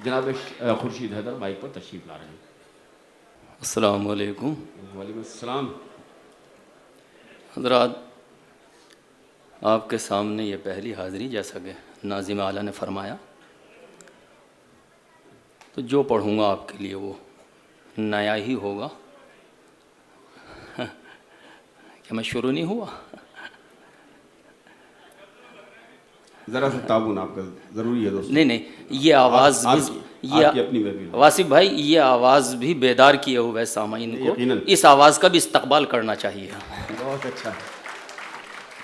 जनाब खुर्शीद हैदर माइक पर तशरीफ़ ला रहे हैं। अस्सलाम वालेकुम। वालेकुम अस्सलाम। हज़रात, आपके सामने ये पहली हाज़िरी, जैसा कि नाज़िम आला ने फरमाया, तो जो पढ़ूँगा आपके लिए वो नया ही होगा। क्या मैं शुरू नहीं हुआ? ज़रा सा ताबून आपका ज़रूरी है दोस्तों। नहीं, ये आवाज़ आपकी अपनी महफिल। वासिफ भाई, ये आवाज़ भी बेदार किए हुए सामाईन को इस आवाज़ का भी इस्तकबाल करना चाहिए। बहुत अच्छा।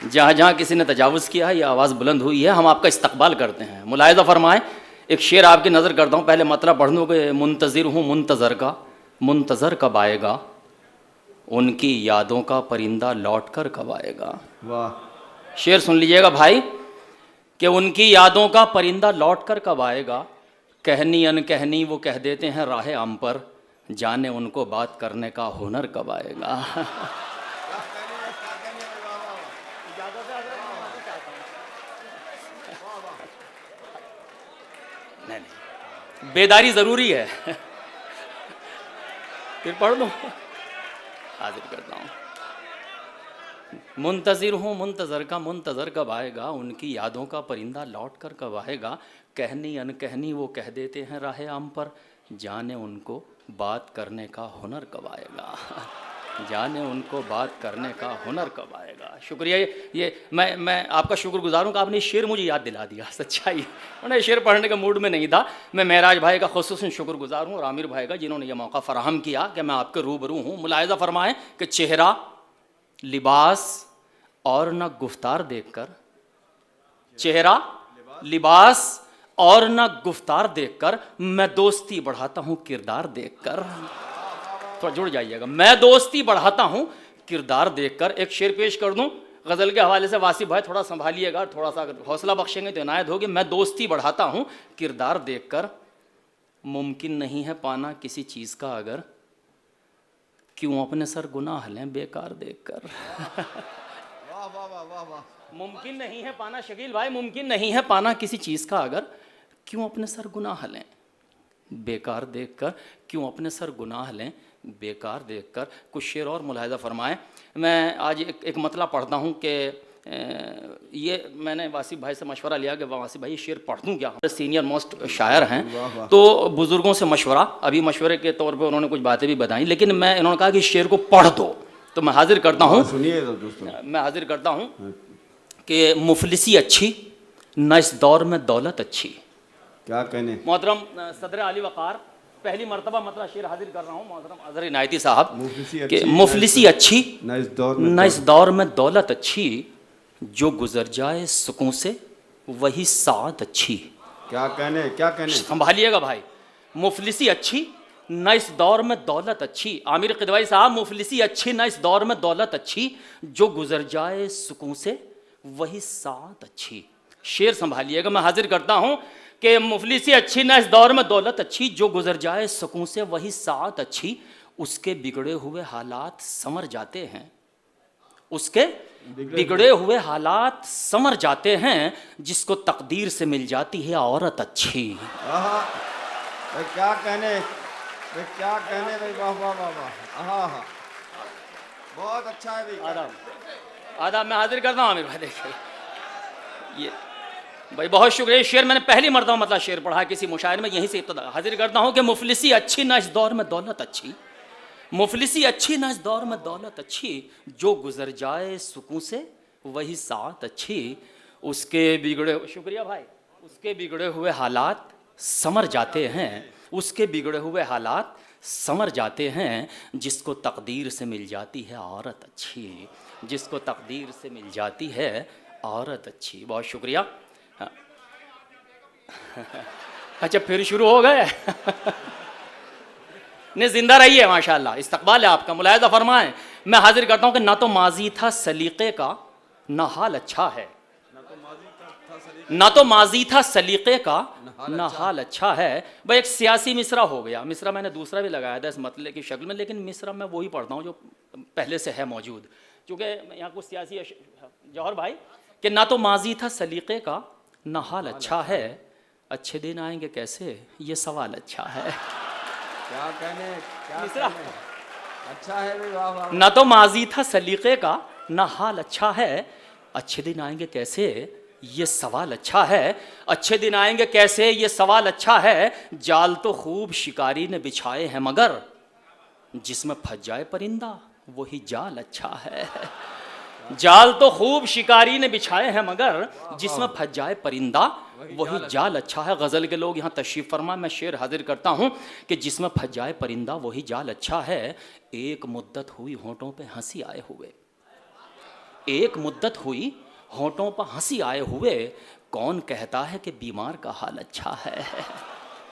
जहाँ जहाँ किसी ने तजावुज़ किया है, ये आवाज़ बुलंद हुई है, हम आपका इस्तकबाल करते हैं। मुलाहिज़ा फरमाएं, एक शेर आपकी नज़र करता हूँ, पहले मतलब पढ़ दूँ कि मुंतज़िर हूँ मुंतज़र का, मुंतज़र कब आएगा, उनकी यादों का परिंदा लौट कर कब आएगा। वाह। शेर सुन लीजिएगा भाई, कि उनकी यादों का परिंदा लौट कर कब आएगा, कहनी अनकहनी वो कह देते हैं राह आम पर, जाने उनको बात करने का हुनर कब आएगा। नहीं, बेदारी ज़रूरी है। फिर पढ़ दो, हाजिर करता हूँ। मुंतज़िर हूँ मुंतज़र का, मुंतज़र कब आएगा, उनकी यादों का परिंदा लौट कर कब आएगा, कहनी अनकहनी वो कह देते हैं राह आम पर, जाने उनको बात करने का हुनर कब आएगा। जाने उनको बात करने का हुनर कब आएगा। शुक्रिया। ये मैं आपका शुक्रगुजार हूँ कि आपने शेर मुझे याद दिला दिया। सच्चाई, उन्हें शेर पढ़ने के मूड में नहीं था। मैं महराज भाई का खुसूसन शुक्रगुजार हूँ और आमिर भाई का, जिन्होंने ये मौका फ़राहम किया कि मैं आपके रूबरू हूँ। मुलाहिज़ा फरमाएँ कि चेहरा, लिबास और न गुफ्तार देखकर, चेहरा, लिबास और न गुफ्तार देखकर, मैं दोस्ती बढ़ाता हूँ किरदार देखकर। थोड़ा जुड़ जाइएगा, मैं दोस्ती बढ़ाता हूँ किरदार देखकर। एक शेर पेश कर दूँ गज़ल के हवाले से, वासिफ भाई थोड़ा संभालिएगा, थोड़ा सा हौसला बख्शेंगे तो इनायत होगी। मैं दोस्ती बढ़ाता हूँ किरदार देखकर, मुमकिन नहीं है पाना किसी चीज़ का अगर, क्यों अपने सर गुनाह लें बेकार देखकर। वाह वाह वाह वाह वाह। मुमकिन नहीं है पाना, शकील भाई, मुमकिन नहीं है पाना किसी चीज़ का अगर, क्यों अपने सर गुनाह लें बेकार देखकर, क्यों अपने सर गुनाह लें बेकार देखकर। कुछ शेर और मुलाहिज़ा फरमाएं। मैं आज एक मतला पढ़ता हूँ कि ये मैंने वासिफ भाई से मशवरा लिया कि वासिफ भाई शेर पढ़ दूँ क्या, सीनियर मोस्ट शायर हैं, तो बुज़ुर्गों से मशवरा, अभी मशवरे के तौर पे उन्होंने कुछ बातें भी बताई, लेकिन मैं इन्होंने कहा कि शेर को पढ़ दो, तो मैं हाजिर करता हूँ। सुनिए दोस्तों, मैं हाजिर करता हूँ कि मुफलिसी अच्छी न इस दौर में दौलत अच्छी। क्या कहने। मोहतरम सदर आली वक़ार, पहली मरतबा मतलब शेर हाजिर कर रहा हूँ मोहतरम अज़हर इनायती साहब, कि मुफलिसी अच्छी न इस दौर में दौलत अच्छी, जो गुजर जाए सुकून से वही सात अच्छी। क्या कहने, क्या कहने। संभालिएगा भाई, मुफलिसी अच्छी न इस दौर में दौलत अच्छी। आमिर क़िदवाई साहब, मुफलिसी अच्छी न इस दौर में दौलत अच्छी, जो गुजर जाए सुकून से वही सात अच्छी। शेर संभालिएगा, मैं हाजिर करता हूँ कि मुफलिसी अच्छी न इस दौर में दौलत अच्छी, जो गुजर जाए सुकून से वही सात अच्छी। उसके बिगड़े हुए हालात संवर जाते हैं, उसके बिगड़े हुए हालात संवर जाते हैं, जिसको तकदीर से मिल जाती है औरत अच्छी। क्या कहने, क्या कहने भाई, वाह वाह वाह वाह। बहुत अच्छा है भाई। आदाब, आदाब, मैं हाजिर करता हूँ आमिर भाई। देखिए ये भाई, बहुत शुक्रिया। शेर मैंने पहली मरतबा मतलब शेर पढ़ा किसी मुशायर में, यहीं से इब्तिदा हाजिर करता हूँ कि मुफलिसी अच्छी ना इस दौर में दौलत अच्छी, मुफलिसी अच्छी ना इस दौर में दौलत अच्छी, जो गुजर जाए सुकून से वही सात अच्छी। उसके बिगड़े, शुक्रिया भाई, उसके बिगड़े हुए हालात संवर जाते हैं, उसके बिगड़े हुए हालात संवर जाते हैं, जिसको तकदीर से मिल जाती है औरत अच्छी, जिसको तकदीर से मिल जाती है औरत अच्छी। बहुत शुक्रिया। अच्छा फिर शुरू हो गए। ने जिंदा रही है माशाल्लाह, इस्तकबाल है आपका। मुलाहिज़ा फरमाएं, मैं हाजिर करता हूँ कि ना तो माजी था सलीक़े का ना हाल अच्छा है, ना तो माजी था सलीक़े का ना हाल अच्छा है। भाई एक सियासी मिसरा हो गया, मिसरा मैंने दूसरा भी लगाया था इस मतले की शक्ल में, लेकिन मिसरा मैं वही पढ़ता हूँ जो पहले से है मौजूद, चूँकि यहाँ कुछ सियासी जौहर भाई, कि ना तो माजी था सलीक़े का ना हाल अच्छा है, अच्छे दिन आएंगे कैसे, ये सवाल अच्छा है। क्या कहने अच्छा है भाई, वाह वाह। ना तो माजी था सलीके का, ना हाल अच्छा है। अच्छे दिन आएंगे कैसे, ये सवाल अच्छा है। अच्छे दिन आएंगे कैसे, ये सवाल अच्छा है। जाल तो खूब शिकारी ने बिछाए हैं, मगर जिसमें फंस जाए परिंदा वही जाल अच्छा है। जाल तो खूब शिकारी ने बिछाए हैं, मगर जिसमें फंस जाए परिंदा वही जाल अच्छा है। गज़ल के लोग यहाँ तशरीफ़ फरमा, मैं शेर हाजिर करता हूँ कि जिसमें फंस जाए परिंदा वही जाल अच्छा है। एक मुद्दत हुई होठों पे हंसी आए हुए, एक मुद्दत हुई होठों पर हंसी आए हुए, कौन कहता है कि बीमार का हाल अच्छा है।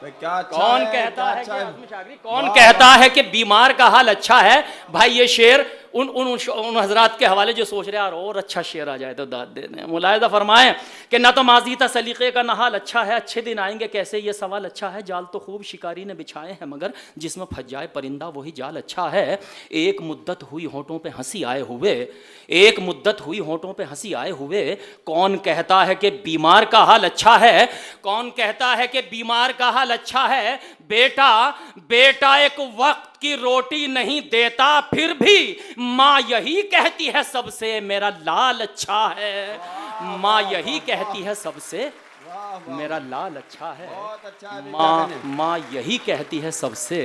भाई क्या अच्छा कौन है, कहता क्या है अच्छा कि है। आज़मी शागरी, कौन वाह, कहता वाह। है कि बीमार का हाल अच्छा है। भाई ये शेर उन हजरात के हवाले जो सोच रहे यार और अच्छा शेर आ जाए तो दाद दे दें। मुलाहिज़ा फरमाएं कि ना तो माजी था सलीके का, ना हाल अच्छा है। अच्छे दिन आएंगे कैसे, ये सवाल अच्छा है। जाल तो खूब शिकारी ने बिछाए हैं, मगर जिसमें फंस जाए परिंदा वही जाल अच्छा है। एक मुद्दत हुई होठों पे हंसी आए हुए, एक मुद्दत हुई होठों पे हंसी आए हुए, कौन कहता है कि बीमार का हाल अच्छा है। कौन कहता है कि बीमार का हाल अच्छा है। बेटा बेटा एक वक्त की रोटी नहीं देता, फिर भी माँ यही कहती है सबसे मेरा लाल अच्छा है। माँ यही कहती है सबसे वाह वाह, मेरा लाल अच्छा है। बहुत अच्छा है भाई, क्या माँ कहने। माँ यही कहती है सबसे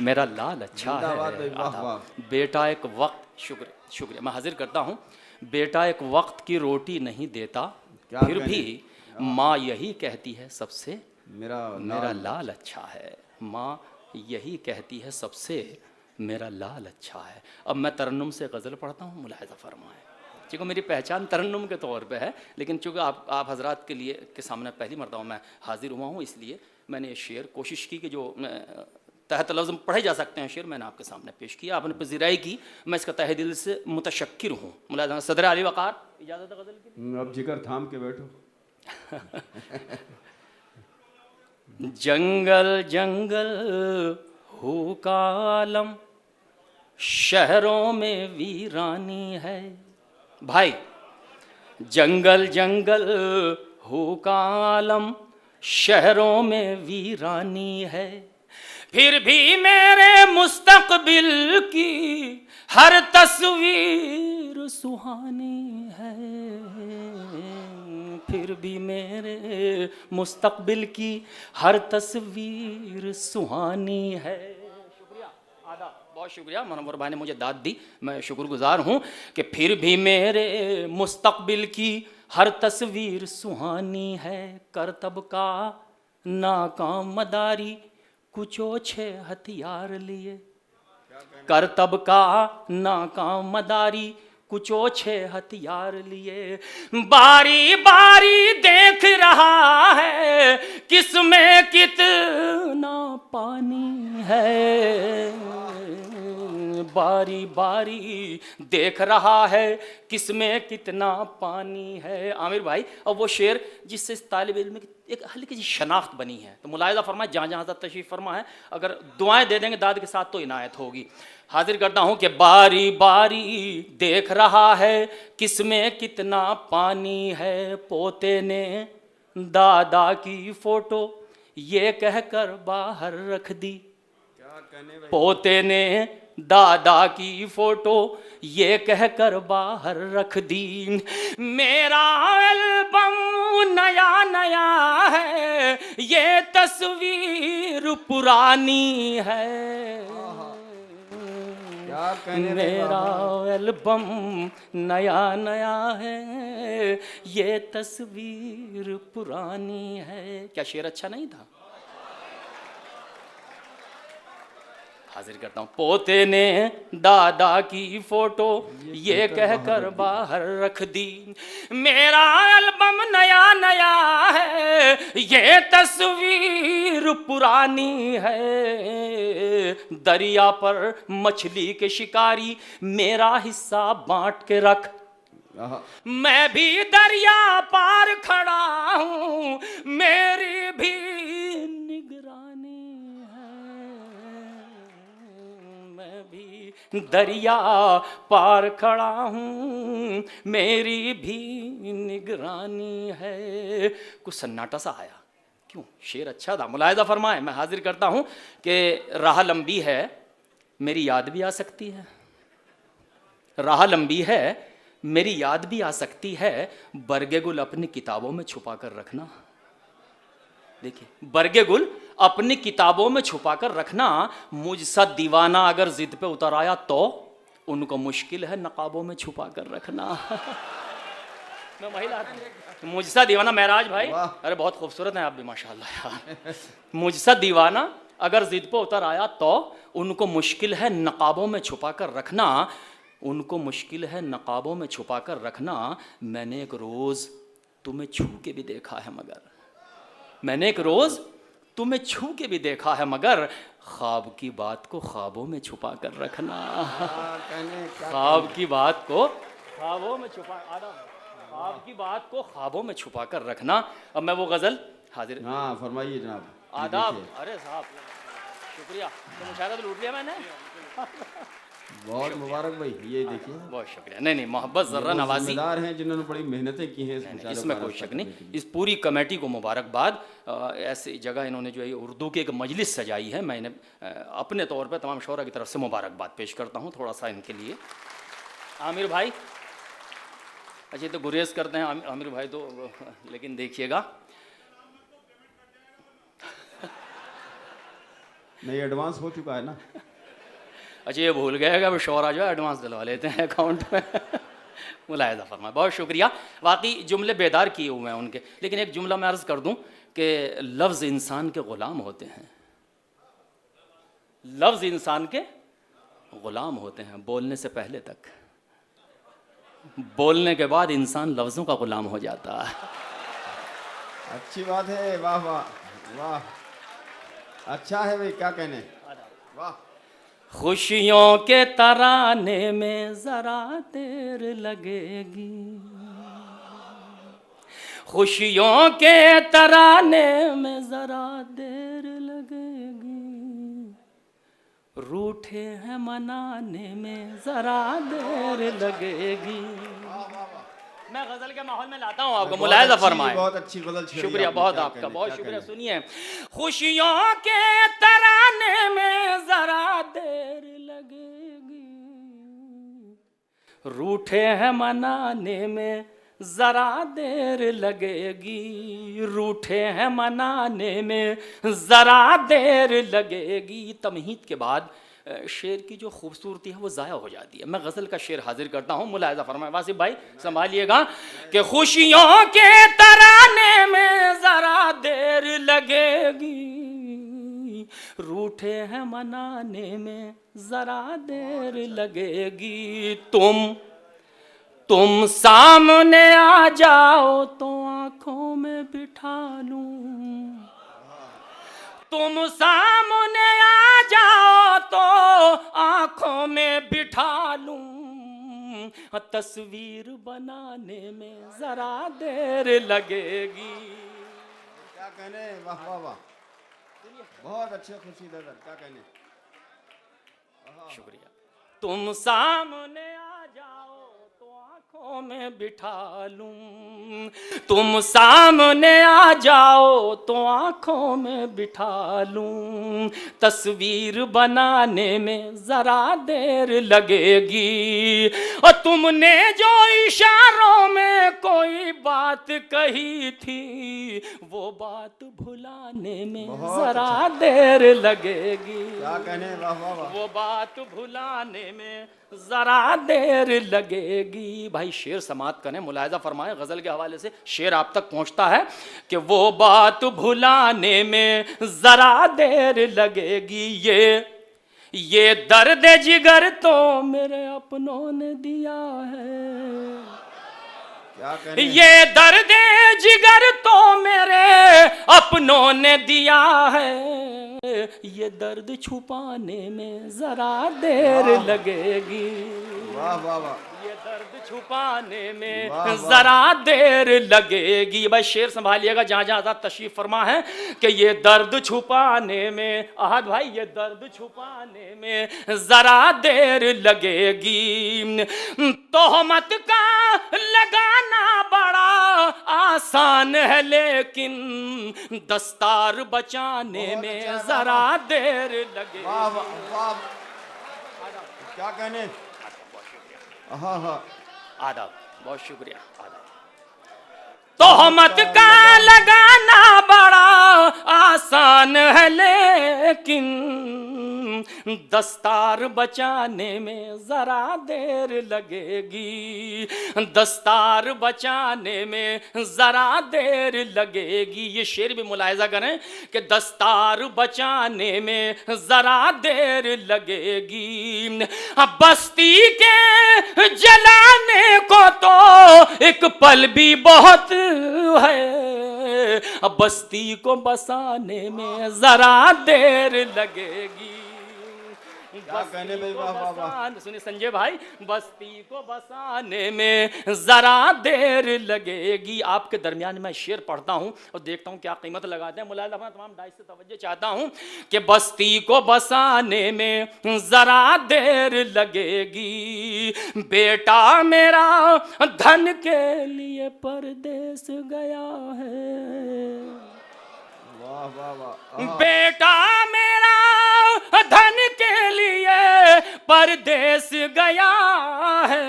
मेरा लाल अच्छा जिंदाबाद भाई, है। वाह आधा। वाह। बेटा एक वक्त, शुक्रिया शुक्रिया, मैं हाजिर करता हूँ। बेटा एक वक्त की रोटी नहीं देता, क्या फिर कहने। भी माँ यही कहती है सबसे मेरा मेरा लाल अच्छा है। माँ यही कहती है सबसे मेरा लाल अच्छा है। अब मैं तरन्नुम से गज़ल पढ़ता हूँ, मुलाहिज़ा फरमाएं। चूँकि मेरी पहचान तरन्नुम के तौर पे है, लेकिन चूँकि आप हजरात के लिए के सामने पहली मरतबा मैं हाजिर हुआ हूँ, इसलिए मैंने ये शेर कोशिश की कि जो तहत लफ्ज़ पढ़े जा सकते हैं शेर मैंने आपके सामने पेश किया। आपने पज़ीराई की, मैं इसका तहे दिल से मुतशक्किर हूँ। मुलाहिज़ा सदर अली वक़ार, इजाज़त है गज़ल के लिए। अब जिगर थाम के बैठो। जंगल जंगल हो का आलम, शहरों में वीरानी है। भाई जंगल जंगल हो का आलम, शहरों में वीरानी है। फिर भी मेरे मुस्तकबिल की हर तस्वीर सुहानी है। फिर भी मेरे मुस्तकबिल की हर तस्वीर सुहानी है। शुक्रिया, आदा बहुत शुक्रिया, मनोवर भाई ने मुझे दाद दी, मैं शुक्रगुजार हूँ कि फिर भी मेरे मुस्तकबिल की हर तस्वीर सुहानी है। करतब का नाकाम मदारी कुछ ओछे हथियार लिए, करतब का नाकाम मदारी कुछ ओछे हथियार लिए। बारी बारी देख रहा है किसमें कितना पानी है। बारी बारी देख रहा है किसमें कितना पानी है। आमिर भाई, अब वो शेर जिससे इस तालिब इल्म की एक हल्की सी शनाख्त बनी है, तो मुलाहिज़ा फरमाए जहाँ जहाँ तशरीफ़ फरमा है, अगर दुआएं दे देंगे दाद के साथ तो इनायत होगी। हाजिर करता हूँ कि बारी बारी देख रहा है किसमें कितना पानी है। पोते ने दादा की फ़ोटो ये कहकर बाहर रख दी, क्या कहने भाई। पोते ने दादा की फोटो ये कहकर बाहर रख दी। मेरा एल्बम नया नया है, ये तस्वीर पुरानी है। क्या कहने भाई, मेरा वाह वाह। एल्बम नया नया है, ये तस्वीर पुरानी है। क्या शेर अच्छा नहीं था? हाजिर करता हूँ। पोते ने दादा की फोटो ये कहकर बाहर रख दी। मेरा एल्बम नया नया है, ये तस्वीर पुरानी है। दरिया पर मछली के शिकारी मेरा हिस्सा बांट के रख, मैं भी दरिया पार खड़ा हूँ, मेरी भी निगरानी है। मैं भी दरिया पार खड़ा हूँ, मेरी भी निगरानी है। कुछ सन्नाटा सा आया क्यों? शेर अच्छा था, मुलाहिजा फरमाए। मैं हाजिर करता हूं कि राह लंबी है, मेरी याद भी आ सकती है। राह लंबी है, मेरी याद भी आ सकती है, बरगे गुल अपनी किताबों में छुपा कर रखना। देखिए, बरगे गुल अपनी किताबों में छुपा कर रखना। मुझसा दीवाना अगर जिद पे उतर आया तो उनको मुश्किल है नकाबों में छुपा कर रखना। मैं महिला मुझसा दीवाना, महराज भाई, अरे बहुत खूबसूरत हैं आप भी माशाल्लाह यार। मुझसा दीवाना अगर जिद पे उतर आया तो उनको मुश्किल है नकाबों में छुपा कर रखना। उनको मुश्किल है नकाबों में छुपा कर रखना। मैंने एक रोज़ तुम्हें छू के भी देखा है मगर, मैंने एक रोज़ तुम्हें छू के भी देखा है मगर, ख्वाब की बात को ख्वाबों में छुपा कर रखना। ख्वाब की बात को ख्वाबों में छुपा, ख्वाब की बात को ख्वाबों में छुपा कर रखना। अब मैं वो गज़ल हाजिर, हाँ फरमाइए जनाब। आदाब। अरे साहब शुक्रिया, तो मुशायरा तो लूट लिया मैंने। बहुत मुबारक भाई, ये देखिए बहुत शुक्रिया। नहीं नहीं, मोहब्बत ज़र्रा नवाज़ी जिम्मेदार हैं जिन्होंने बड़ी मेहनतें की हैं इसमें कोई शक नहीं। इस पूरी कमेटी को मुबारकबाद। ऐसी जगह इन्होंने जो है उर्दू की एक मजलिस सजाई है, मैं इन्हें अपने तौर पर तमाम शोरा की तरफ से मुबारकबाद पेश करता हूँ। थोड़ा सा इनके लिए आमिर भाई, अच्छा तो गुरेज करते हैं आमिर भाई तो, लेकिन देखिएगा नहीं एडवांस हो चुका है ना। अच्छा ये भूल गए कि अब शोरा जो है एडवांस दिलवा लेते हैं अकाउंट में। मुलाहिजा फरमाए, बहुत शुक्रिया। वाकई जुमले बेदार किए हुए हैं उनके, लेकिन एक जुमला मैं अर्ज़ कर दूं कि लफ्ज़ इंसान के ग़ुलाम होते हैं। लफ्ज़ इंसान के ग़ुलाम होते हैं बोलने से पहले तक, बोलने के बाद इंसान लफ्ज़ों का ग़ुलाम हो जाता है। अच्छी बात है, वाह वाह वाह, अच्छा है भाई, क्या कहने, वाह। खुशियों के तराने में ज़रा देर लगेगी, खुशियों के तराने में ज़रा देर लगेगी, रूठे हैं मनाने में ज़रा देर लगेगी। मैं गजल के माहौल में लाता हूँ आपको, मुलाहिजा फरमाए। बहुत अच्छी गजल, शुक्रिया बहुत आपका, बहुत शुक्रिया। सुनिए, खुशियों के तराने में जरा देर लगेगी, रूठे हैं मनाने में जरा देर लगेगी, रूठे हैं मनाने में जरा देर लगेगी। तमहीद के बाद शेर की जो खूबसूरती है वो ज़ाया हो जाती है। मैं गज़ल का शेर हाजिर करता हूँ, मुलाहिजा फरमाए। वासिफ भाई संभालिएगा कि खुशियों के तराने में ज़रा देर लगेगी, रूठे हैं मनाने में ज़रा देर लगेगी। तुम सामने आ जाओ तो आँखों में बिठा लूँ, तुम सामने आ जाओ तो आँखों में बिठा लूं, तस्वीर बनाने में जरा देर लगेगी। क्या कहने, वाह वाह वाह, बहुत अच्छे, खुशी नजर, क्या कहने, शुक्रिया। तुम सामने आ जाओ तो आँखों में बिठा लूं, तुम सामने आ जाओ तो आँखों में बिठा लूं, तस्वीर बनाने में ज़रा देर लगेगी। और तुमने जो इशारों में कोई बात कही थी, वो बात भुलाने में ज़रा देर लगेगी। क्या कहने, वाह वाह वाह, वो बात भुलाने में ज़रा देर लगेगी। भाई शेर समात करें, मुलाहिजा फरमाएं। गज़ल के हवाले से शेर आप तक पहुंचता है कि वो बात भुलाने में ज़रा देर लगेगी, ये दर्द जिगर तो मेरे अपनों ने दिया है, क्या कहने, ये दर्द जिगर तो मेरे अपनों ने दिया है, ये दर्द छुपाने में जरा देर लगेगी। वाह वाह वाह, ये दर्द छुपाने में वाह, वाह। जरा देर लगेगी। भाई शेर संभालिएगा, जहां जहां आजाद तशरीफ फरमा है कि ये दर्द छुपाने में, आहद भाई ये दर्द छुपाने में जरा देर लगेगी। तोहमत का लगाना बड़ा आसान है, लेकिन दस्तार बचाने बहुत में अच्छा, जरा वाह। देर लगेगी। वाह वाह वाह, क्या कहने। हाँ हाँ, आदाब, बहुत शुक्रिया, आदाब। तोहमत का लगाना बड़ा आसान है, लेकिन दस्तार बचाने में जरा देर लगेगी। दस्तार बचाने में जरा देर लगेगी। ये शेर भी मुलाहिजा करें कि दस्तार बचाने में जरा देर लगेगी। बस्ती के जलाने को तो एक पल भी बहुत है, बस्ती को बसाने में जरा देर लगेगी। क्या कहने भाई, वाह वाह वाह। सुनिए संजय भाई, बस्ती को बसाने में जरा देर लगेगी। आपके दरमियान मैं शेर पढ़ता हूं और देखता हूं क्या कीमत लगाते हैं। मुलायदा तमाम डाइस से तवज्जो चाहता हूं कि बस्ती को बसाने में जरा देर लगेगी। बेटा मेरा धन के लिए परदेस गया है, वाह वाह वाह। बेटा मेरा धन के लिए परदेस गया है,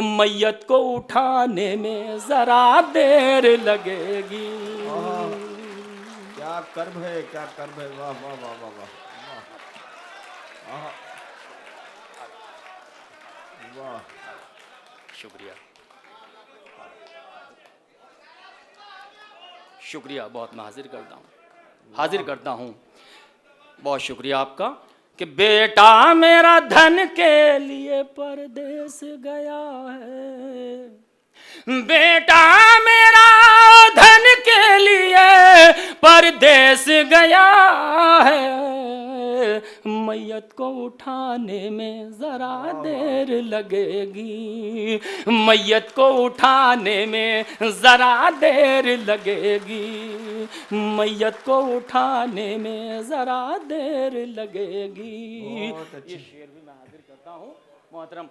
मैयत को उठाने में जरा देर लगेगी। क्या कर्म है, क्या कर्म है, वाह वाह वाह वाह वाह वाह। वाह, शुक्रिया, शुक्रिया, बहुत मैं हाजिर करता हूँ, बहुत शुक्रिया आपका कि बेटा मेरा धन के लिए परदेस गया है, बेटा मेरा धन के लिए परदेस गया है, मैयत को उठाने में जरा देर लगेगी, मैयत को उठाने में जरा देर लगेगी, मैयत को उठाने में जरा देर लगेगी। ये शेर भी मैं हाजिर करता हूँ। मोहतरम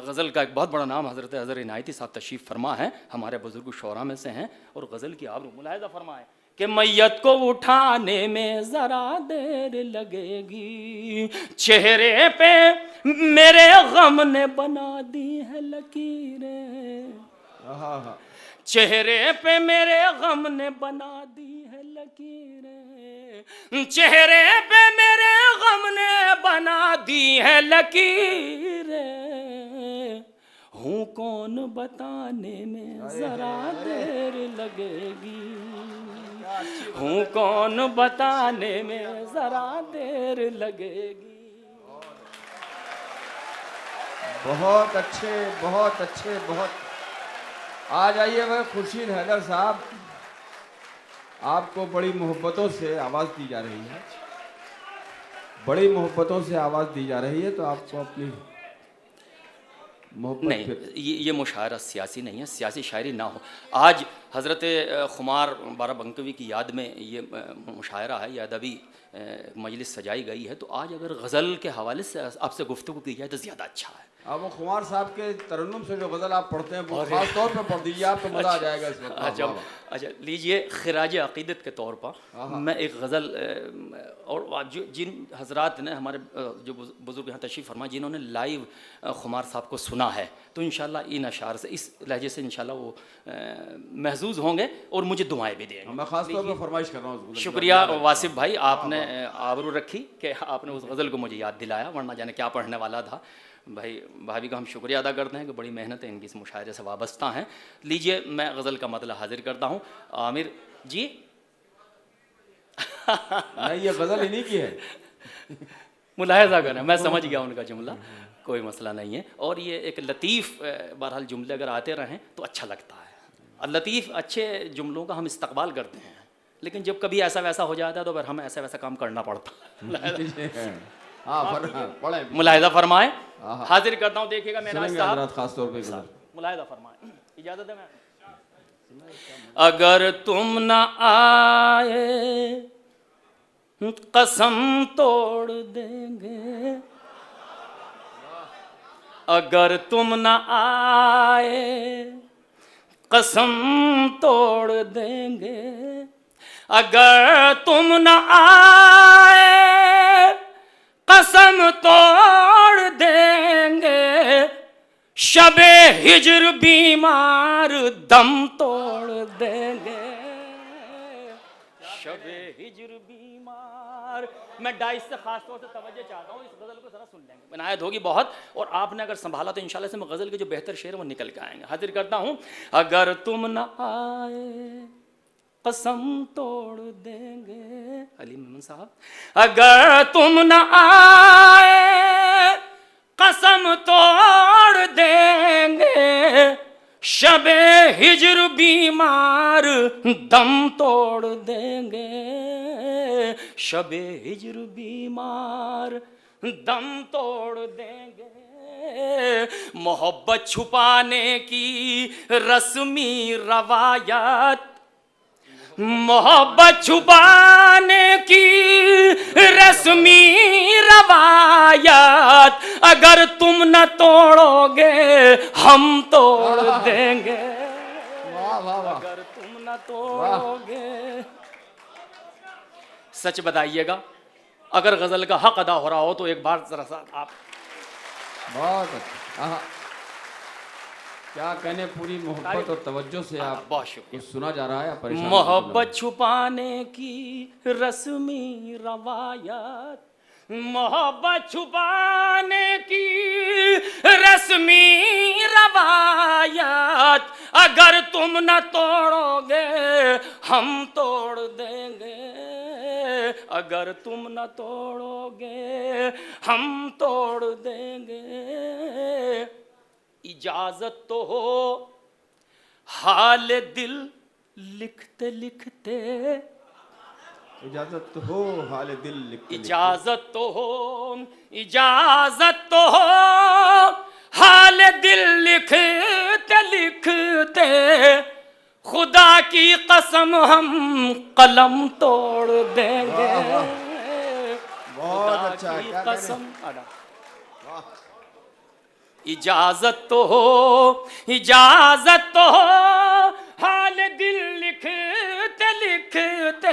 गज़ल का एक बहुत बड़ा नाम हज़रत अज़हर इनायती साहब तशरीफ़ फरमा है, हमारे बुजुर्ग शोरा में से हैं, और गज़ल की आबरू मुलाहिज़ा फरमाए कि मैयत को उठाने में ज़रा देर लगेगी, चेहरे पे मेरे गम ने बना दी है लकीरें, चेहरे पे मेरे गम ने बना दी है लकीरें, चेहरे पे मेरे गम ने बना दी है लकीरें, हूँ कौन बताने में जरा देर लगेगी, हूँ कौन बताने में जरा देर लगेगी। बहुत अच्छे, बहुत अच्छे, बहुत। आ जाइए भाई खुर्शीद हैदर साहब, आपको बड़ी मोहब्बतों से आवाज़ दी जा रही है, बड़ी मोहब्बतों से आवाज़ दी जा रही है, तो आपको अपनी मोहब्बत नहीं, ये मुशायरा सियासी नहीं है, सियासी शायरी ना हो। आज हज़रत खुमार बाराबंकवी की याद में ये मुशायरा है, या अदबी मजलिस सजाई गई है, तो आज अगर गज़ल के हवाले से आपसे गुफ्तगू की जाए तो ज़्यादा अच्छा है। अब वो खुमार साहब के तरन्नुम से जो गज़ल आप पढ़ते हैं वो खास तौर पे पढ़ दीजिए, आप तो मज़ा आ जाएगा इसमें। अच्छा लीजिए, खिराज अक़ीदत के तौर पर मैं एक गज़ल, और जिन हजरात ने हमारे जो बुज़ुर्ग यहाँ तशरीफ़ फरमा जिन्होंने लाइव खुमार साहब को सुना है, तो इंशाल्लाह इन अशार से, इस लहजे से इंशाल्लाह वो महजूज होंगे और मुझे दुआएं भी देंगे। मैं खास तौर पर फरमाइश कर रहा हूँ। शुक्रिया वासिफ भाई, आपने आबरू रखी कि आपने उस गज़ल को मुझे याद दिलाया, वरना जाने क्या पढ़ने वाला था। भाई भाभी का हम शुक्रिया अदा करते हैं कि बड़ी मेहनत है इनकी इस मुशायरे से वाबस्ता हैं। लीजिए मैं गज़ल का मतलब हाजिर करता हूँ। आमिर जी नहीं, ये गज़ल इन्हीं की है। मुलाहिज़ा करें, मैं समझ गया उनका जुमला, कोई मसला नहीं है। और ये एक लतीफ़ बहरहाल जुमले अगर आते रहें तो अच्छा लगता है, और लतीफ़ अच्छे जुमलों का हम इस्तकबाल करते हैं, लेकिन जब कभी ऐसा वैसा हो जाता है तो फिर हमें ऐसा वैसा काम करना पड़ता है। हाँ पढ़े मुलाहिजा फरमाए। हाँ। हाजिर करता हूँ, देखिएगा मेरा सुनेंगे साहब, हजरत खास तौर पे गुजर। मुलाहिजा फरमाए, इजाजत है मैं। अगर तुम न आए कसम तोड़ देंगे, अगर तुम न आए कसम तोड़ देंगे, अगर तुम न आए कसम तोड़ देंगे, शबे हिज्र बीमार दम तोड़ देंगे, शबे हिज्र बीमार। मैं डाइस से खास तौर से तवज्जो चाहता हूँ, इस गज़ल को ज़रा सुन लेंगे, इनायत होगी बहुत, और आपने अगर संभाला तो इंशाल्लाह से मैं गज़ल के जो बेहतर शेर वो निकल के आएंगे। हाजिर करता हूँ। अगर तुम न आए कसम तोड़ देंगे, अली मेमन साहब, अगर तुम न आए कसम तोड़ देंगे, शबे हिज्र बीमार दम तोड़ देंगे, शबे हिज्र बीमार दम तोड़ देंगे, मोहब्बत छुपाने की रस्मी रवायत, मोहब्बत छुपाने की रस्मी रवायत, अगर तुम न तोड़ोगे हम तोड़ देंगे, वाह वाह वाह, अगर तुम न तोड़ोगे। सच बताइएगा, अगर गजल का हक अदा हो रहा हो तो एक बार जरा सा आप। बहुत अच्छा। हाँ। क्या कहने, पूरी मोहब्बत और तवज्जो से आप बहुत शुक्रिया। कुछ सुना जा रहा है, आप परेशान मोहब्बत छुपाने की रस्मी रवायत, मोहब्बत छुपाने की रस्मी रवायत, अगर तुम न तोड़ोगे हम तोड़ देंगे, अगर तुम न तोड़ोगे हम तोड़ देंगे, इजाजत तो हो हाल दिल लिखते लिखते, इजाजत हो हाल दिल लिखते, इजाजत तो हो, इजाजत तो हो हाल दिल लिखते लिखते, खुदा की कसम हम कलम तोड़ देंगे, बहुत खुदा अच्छा है, की क्या कसम। इजाजत तो हो, इजाजत तो हो हाल दिल लिखते लिखते,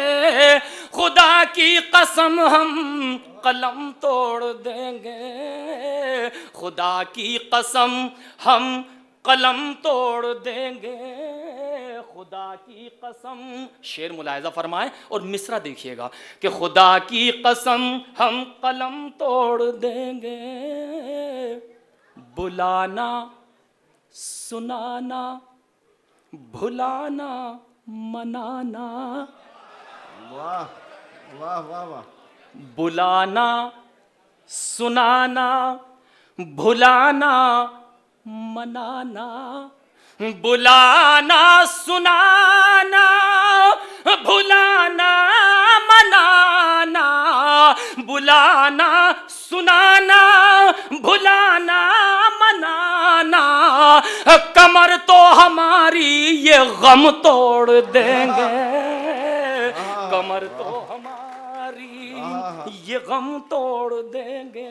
खुदा की कसम हम कलम तोड़ देंगे, खुदा की कसम हम कलम तोड़ देंगे, खुदा की कसम। शेर मुलाहिजा फरमाए और मिसरा देखिएगा कि खुदा की कसम हम कलम तोड़ देंगे, बुलाना सुनाना भुलाना मनाना, वाह वाह वाह वाह, बुलाना सुनाना भुलाना मनाना, बुलाना सुनाना भुलाना मनाना, बुलाना सुनाना भुलाना मनाना, कमर तो हमारी ये गम तोड़ देंगे, कमर तो हमारी ये गम तोड़ देंगे,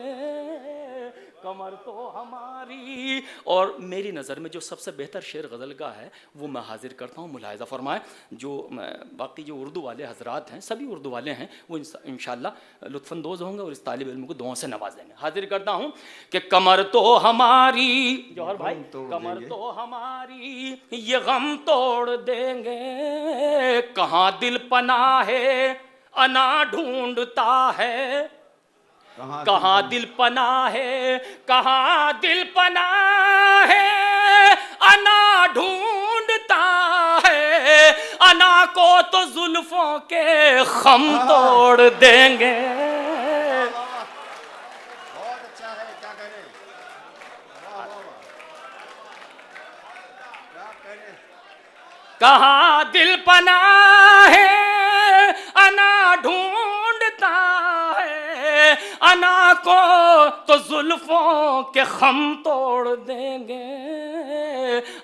कमर तो हमारी। और मेरी नज़र में जो सबसे बेहतर शेर गज़ल का है वो मैं हाजिर करता हूँ, मुलाहिजा फरमाएं। जो बाकी जो उर्दू वाले हजरात हैं, सभी उर्दू वाले हैं, वो इंशाअल्लाह लुत्फ़अंदोज़ होंगे और इस तालिब इल्म को दुआओं से नवाजेंगे। हाजिर करता हूँ कि कमर तो हमारी, जौहर भाई, कमर तो हमारी ये गम तोड़ देंगे, कहाँ दिल पनाह है अना ढूंढता है, कहाँ दिल पनाह है, कहाँ दिल पनाह है, अना ढूंढता है, अना को तो जुल्फों के खम तोड़ देंगे। बहुत अच्छा है, क्या कहने, क्या कहने, कहाँ दिल पनाह है अना ढूंढता है, अना को तो जुल्फों के खम तोड़ देंगे,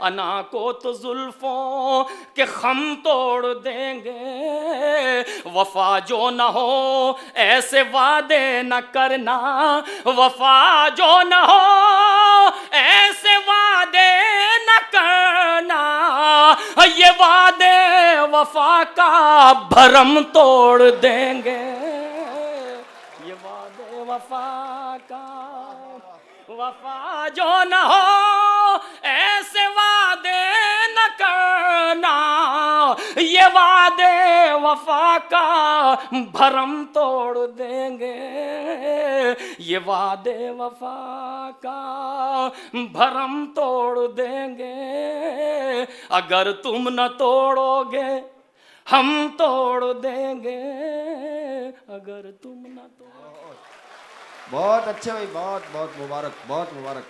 अना को तो जुल्फों के खम तोड़ देंगे। वफा जो न हो ऐसे वादे न करना, वफा जो न हो ऐसे वादे न करना, ये वादे वफा का भरम तोड़ देंगे, ये वादे वफा का। वफा जो न हो ऐसे वादे न करना, ये वादे वफा का भरम तोड़ देंगे, ये वादे वफा का भरम तोड़ देंगे। अगर तुम न तोड़ोगे हम तोड़ देंगे, अगर तुम न तोड़ोगे। बहुत अच्छे भाई, बहुत बहुत मुबारक, बहुत मुबारक।